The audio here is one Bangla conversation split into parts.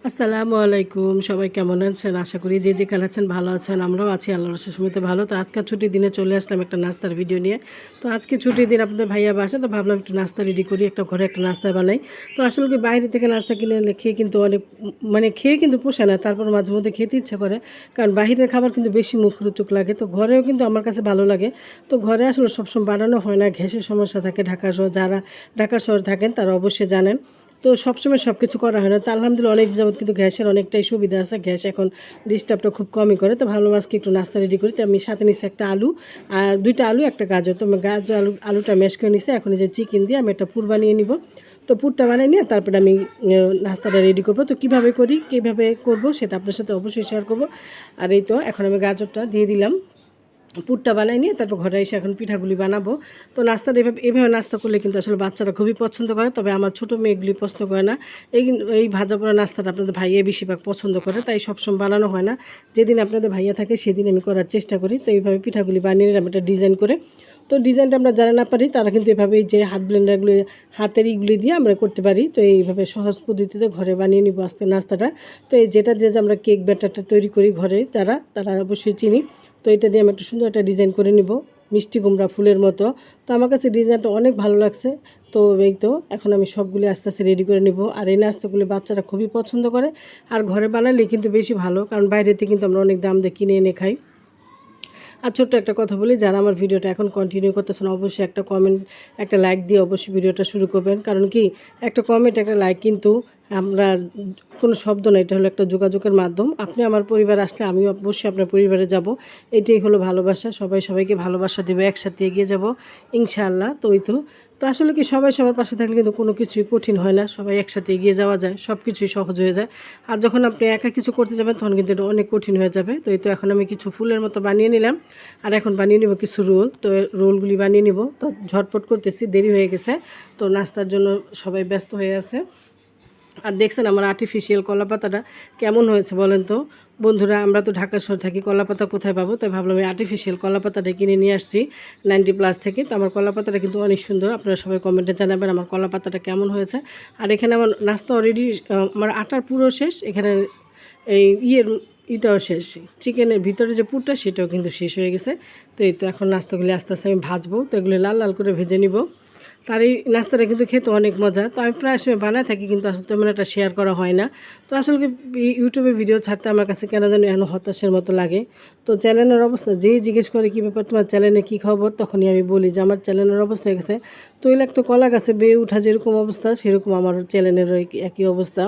আসসালামু আলাইকুম। সবাই কেমন আছেন? আশা করি যে যেখানে আছেন ভালো আছেন। আমরাও আছি আল্লাহর অশেষ ভালো। তো আজকে ছুটির দিনে চলে আসলাম একটা নাস্তার ভিডিও নিয়ে। তো আজকে ছুটির দিন আপনাদের ভাইয়া বাসায়, তো ভাবলাম একটু নাস্তা রেডি করি, একটা ঘরে একটা নাস্তা বানাই। তো আসলে কি বাইরে থেকে নাস্তা কিনে এনে খেয়ে কিন্তু অনেক মানে খেয়ে কিন্তু পোষায় না। তারপর মাঝে মধ্যে খেতে ইচ্ছা করে। কারণ বাহিরের খাবার কিন্তু বেশি মুখরোচক লাগে। তো ঘরেও কিন্তু আমার কাছে ভালো লাগে। তো ঘরে আসলে সবসময় বানানো হয় না। গ্যাসের সমস্যা থাকে যারা ঢাকা শহরে থাকেন তারা অবশ্যই জানেন। তো সবসময় সব কিছু করা হয় না। তো আলহামদুলিল্লাহ অনেক যাবত কিন্তু গ্যাসের অনেকটাই সুবিধা আছে। গ্যাস এখন ডিস্টার্বটা খুব কমই করে। তো ভাবলাম আজকে একটু নাস্তা রেডি করি। তো আমি সাথে নিচ্ছি একটা আলু আর ২টা আলু, একটা গাজর। তো আমি গাজর আলুটা ম্যাশ করে নিচ্ছি। এখন এই যে চিকেন দিয়ে আমি একটা পুর বানিয়ে নিব। তো পুরটা বানিয়ে নিয়ে তারপরে আমি নাস্তাটা রেডি করব। তো কীভাবে করব সেটা আপনার সাথে অবশ্যই শেয়ার করব। আর এই তো এখন আমি গাজরটা দিয়ে দিলাম। পুরটা বানাই নিয়ে তারপর ঘরে এসে এখন পিঠাগুলি বানাবো। তো নাস্তাটা এভাবে নাস্তা করলে কিন্তু আসলে বাচ্চারা খুবই পছন্দ করে। তবে আমার ছোটো মেয়েগুলি পছন্দ করে না। এই ভাজা পোড়া নাস্তাটা আপনাদের ভাইয়া বেশিরভাগ পছন্দ করে, তাই সবসময় বানানো হয় না। যেদিন আপনাদের ভাইয়া থাকে সেদিন আমি করার চেষ্টা করি। তো এইভাবে পিঠাগুলি বানিয়ে নিলাম একটা ডিজাইন করে। তো ডিজাইনটা আমরা যারা না পারি তারা কিন্তু এভাবেই যে হাত ব্লেন্ডারগুলি হাতের ইগুলি দিয়ে আমরা করতে পারি। তো এইভাবে সহজ পদ্ধতিতে ঘরে বানিয়ে নিব আজকে নাস্তাটা। তো এই যেটা দিয়ে যে আমরা কেক ব্যাটারটা তৈরি করি ঘরে তারা অবশ্যই চিনি। তো এটা দিয়ে আমি একটা সুন্দর একটা ডিজাইন করে নিব, মিষ্টি কুমড়া ফুলের মতো। তো আমার কাছে ডিজাইনটা অনেক ভালো লাগছে। তো এই তো এখন আমি সবগুলি আস্তে আস্তে রেডি করে নিব। আর এই নাস্তাগুলি বাচ্চারা খুবই পছন্দ করে। আর ঘরে বানালে কিন্তু বেশি ভালো, কারণ বাইরেতে কিন্তু আমরা অনেক দাম দিয়ে কিনে এনে খাই। আর ছোট্ট একটা কথা বলি, যারা আমার ভিডিওটা এখন কন্টিনিউ করতেছেন অবশ্যই একটা কমেন্ট, একটা লাইক দিয়ে অবশ্যই ভিডিওটা শুরু করবেন। কারণ কি একটা কমেন্ট, একটা লাইক কিন্তু আমরা কোনো শব্দ না, এটা হলো একটা যোগাযোগের মাধ্যম। আপনি আমার পরিবার আসলে আমিও অবশ্যই আপনার পরিবারে যাব। এটাই হলো ভালোবাসা। সবাইকে ভালোবাসা দেবে, একসাথে এগিয়ে যাব ইনশাআল্লাহ। তো আসলে কি সবাই সবার পাশে থাকলে কিন্তু কোনো কিছুই কঠিন হয় না। সবাই একসাথে এগিয়ে যাওয়া যায়, সব কিছুই সহজ হয়ে যায়। আর যখন আপনি একা কিছু করতে যাবেন তখন কিন্তু এটা অনেক কঠিন হয়ে যাবে। তো এখন আমি কিছু ফুলের মতো বানিয়ে নিলাম। আর এখন বানিয়ে নিব কিছু রোল। তো রোলগুলি বানিয়ে নিব। তো ঝটপট করতেছি, দেরি হয়ে গেছে। তো নাস্তার জন্য সবাই ব্যস্ত হয়ে আছে। আর দেখছেন আমার আর্টিফিশিয়াল কলাপাতাটা কেমন হয়েছে বলেন তো বন্ধুরা। আমরা তো ঢাকা শহর থাকি, কলাপাতা কোথায় পাবো? তাই ভাবলাম এই আর্টিফিশিয়াল কলাপাতাটা কিনে নিয়ে আসছি 90+ থেকে। তো আমার কলাপাতাটা কিন্তু অনেক সুন্দর। আপনারা সবাই কমেন্টে জানাবেন আমার কলাপাতাটা কেমন হয়েছে। আর এখানে আমার নাস্তা অলরেডি, আমার আটার পুরো শেষ। এখানে এই এটাও শেষ, চিকেনের ভিতরে যে পুরটা সেটাও কিন্তু শেষ হয়ে গেছে। তো এই তো এখন নাস্তাগুলি আস্তে আস্তে আমি ভাজবো। তো এগুলো লাল লাল করে ভেজে নিব। তার এই নাস্তাটা কিন্তু খেতে অনেক মজা। তো আমি প্রায় সময় বানায় থাকি, কিন্তু আসলে তেমন একটা শেয়ার করা হয় না। তো আসলে ইউটিউবে ভিডিও ছাড়তে আমার কাছে কেন যেন এখন হতাশের মতো লাগে। তো চ্যানেলের অবস্থা যেই জিজ্ঞেস করে কী ব্যাপার, তোমার চ্যানেলে কী খবর, তখনই আমি বলি যে আমার চ্যানেলের অবস্থা হয়ে গেছে তৈলাক্ত কলা গাছে বেয়ে ওঠা যেরকম অবস্থা, সেরকম আমার চ্যানেলেরও একই অবস্থা।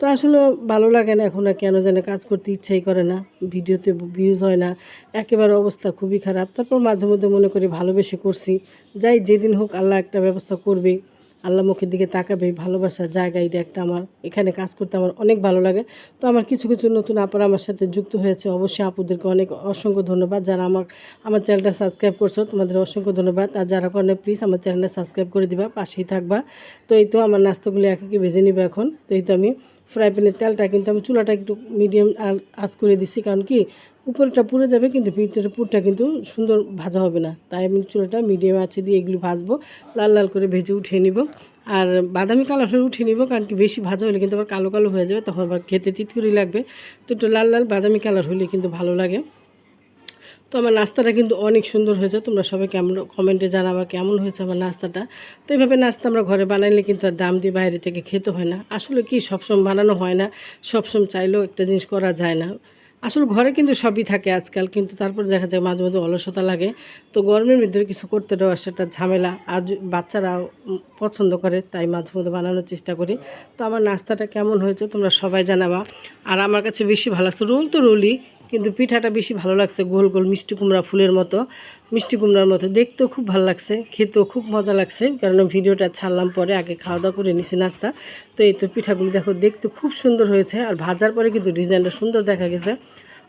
তো আসলে ভালো লাগে না এখন, আর কেন জানে কাজ করতে ইচ্ছাই করে না, ভিডিওতে ভিউজ হয় না, একেবারে অবস্থা খুবই খারাপ। তারপর মাঝে মধ্যে মনে করি ভালোবেসে করছি, যাই যেদিন হোক আল্লাহ একটা ব্যবস্থা করবে, আল্লাহ মুখের দিকে তাকাবে, ভালোবাসার জায়গা এটা একটা। আমার এখানে কাজ করতে আমার অনেক ভালো লাগে। তো আমার কিছু কিছু নতুন আপুরা আমার সাথে যুক্ত হয়েছে, অবশ্যই আপুদেরকে অনেক অসংখ্য ধন্যবাদ। যারা আমার চ্যানেলটা সাবস্ক্রাইব করছো তোমাদের অসংখ্য ধন্যবাদ। আর যারা করেন প্লিজ আমার চ্যানেলটা সাবস্ক্রাইব করে দিবা, পাশেই থাকবা। তো এই তো আমার নাস্তাগুলি একে ভেজে নিবে এখন। তো এই তো আমি ফ্রাই প্যানের তেলটা কিন্তু আমি চুলাটা একটু মিডিয়াম আঁচ করে দিচ্ছি, কারণ কি উপরটা পুড়ে যাবে কিন্তু ভিতরে পুরটা কিন্তু সুন্দর ভাজা হবে না। তাই আমি চুলাটা মিডিয়াম আঁচে দিয়ে এগুলো ভাজবো, লাল লাল করে ভেজে উঠিয়ে নিব। আর বাদামি কালার হয়ে উঠিয়ে নিব, কারণ কি বেশি ভাজা হলে কিন্তু আবার কালো কালো হয়ে যাবে, তখন আবার খেতে তিতকুরি লাগবে। তো একটু লাল লাল বাদামি কালার হলে কিন্তু ভালো লাগে। তো আমার নাস্তাটা কিন্তু অনেক সুন্দর হয়েছে। তোমরা সবাই কেমন কমেন্টে জানাবা কেমন হয়েছে আমার নাস্তাটা। তো এইভাবে নাস্তা আমরা ঘরে বানাইলে কিন্তু আর দাম দিয়ে বাইরে থেকে খেতে হয় না। আসলে কি সবসময় বানানো হয় না, সবসময় চাইলেও একটা জিনিস করা যায় না। আসলে ঘরে কিন্তু সবই থাকে আজকাল, কিন্তু তারপর দেখা যায় মাঝে মাঝে অলসতা লাগে। তো গরমের ভিতরে কিছু করতে দেওয়া সেটা ঝামেলা। আর বাচ্চারাও পছন্দ করে, তাই মাঝে মধ্যে বানানোর চেষ্টা করি। তো আমার নাস্তাটা কেমন হয়েছে তোমরা সবাই জানাবা। আর আমার কাছে বেশি ভালো লাগছে রোল, তো রোলই, কিন্তু পিঠাটা বেশি ভালো লাগছে, গোল গোল মিষ্টি কুমড়া ফুলের মতো, মিষ্টি কুমড়ার মতো দেখতেও খুব ভালো লাগছে, খেতেও খুব মজা লাগছে। কারণ ভিডিওটা ছাড়লাম পরে, আগে খাওয়া দাওয়া করে নিছি নাস্তা। তো এই তো পিঠাগুলি দেখো দেখতে খুব সুন্দর হয়েছে, আর ভাজার পরে কিন্তু ডিজাইনটা সুন্দর দেখা গেছে।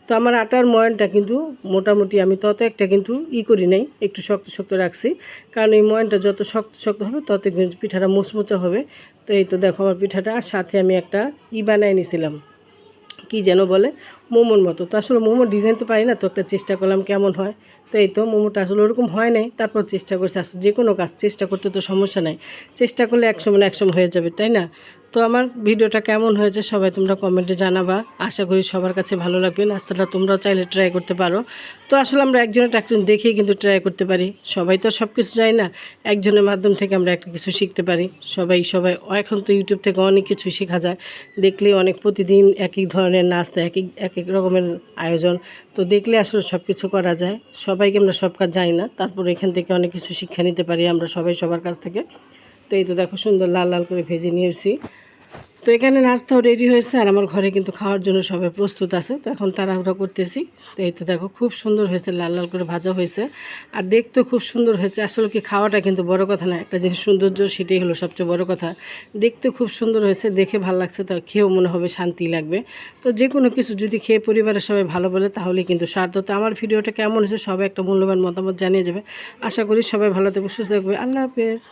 তো আমার আটার ময়ানটা কিন্তু মোটামুটি আমি তত একটা কিন্তু করি নাই, একটু শক্ত শক্ত রাখছি, কারণ এই ময়ানটা যত শক্ত শক্ত হবে তত কিন্তু পিঠাটা মুচমুচা হবে। তো এই তো দেখো আমার পিঠাটা, আর সাথে আমি একটা বানাই নিয়েছিলাম, কি যেন বলে, মোমোর মতো। তো আসলে মোমোর ডিজাইন তো পারি না, তো একটা চেষ্টা করলাম কেমন হয়। তো এই তো মোমোটা আসলে ওরকম হয় নাই, তারপর চেষ্টা করছি। আসলে যে কোনো কাজ চেষ্টা করতে তো সমস্যা নাই, চেষ্টা করলে একসময় হয়ে যাবে, তাই না? তো আমার ভিডিওটা কেমন হয়েছে সবাই তোমরা কমেন্টে জানাবা। আশা করি সবার কাছে ভালো লাগবে। নাস্তাটা তোমরাও চাইলে ট্রাই করতে পারো। তো আসলে আমরা একজন দেখেই কিন্তু ট্রাই করতে পারি, সবাই তো সব কিছু জানি না। একজনের মাধ্যম থেকে আমরা একটা কিছু শিখতে পারি। সবাই এখন তো ইউটিউব থেকে অনেক কিছু শেখা যায়। দেখলে অনেক প্রতিদিন এক এক ধরনের নাস্তা, এক এক রকমের আয়োজন। তো দেখলে আসলে সব কিছু করা যায়। সবাইকে আমরা সব কাজ জানি না, তারপর এখান থেকে অনেক কিছু শিক্ষা নিতে পারি আমরা সবাই সবার কাছ থেকে। তো এই তো দেখো সুন্দর লাল লাল করে ভেজে নিয়েছি। তো এখানে নাস্তাও রেডি হয়েছে, আর আমার ঘরে কিন্তু খাওয়ার জন্য সবাই প্রস্তুত আছে। তো এখন তাড়াহুড়া করতেছি। তো এই তো দেখো খুব সুন্দর হয়েছে, লাল লাল করে ভাজা হয়েছে, আর দেখতেও খুব সুন্দর হয়েছে। আসলে কি খাওয়াটা কিন্তু বড় কথা না, একটা জিনিস সৌন্দর্য সেটাই হলো সবচেয়ে বড় কথা। দেখতে খুব সুন্দর হয়েছে, দেখে ভালো লাগছে, তো খেয়েও মনে হবে শান্তি লাগবে। তো যে কোনো কিছু যদি খেয়ে পরিবারের সবাই ভালো বলে তাহলে কিন্তু সার্থক। তো আমার ভিডিওটা কেমন হয়েছে সবাই একটা মূল্যবান মতামত জানিয়ে যাবে। আশা করি সবাই ভালো থাকবে, সুস্থ থাকবে। আল্লাহ হাফেজ।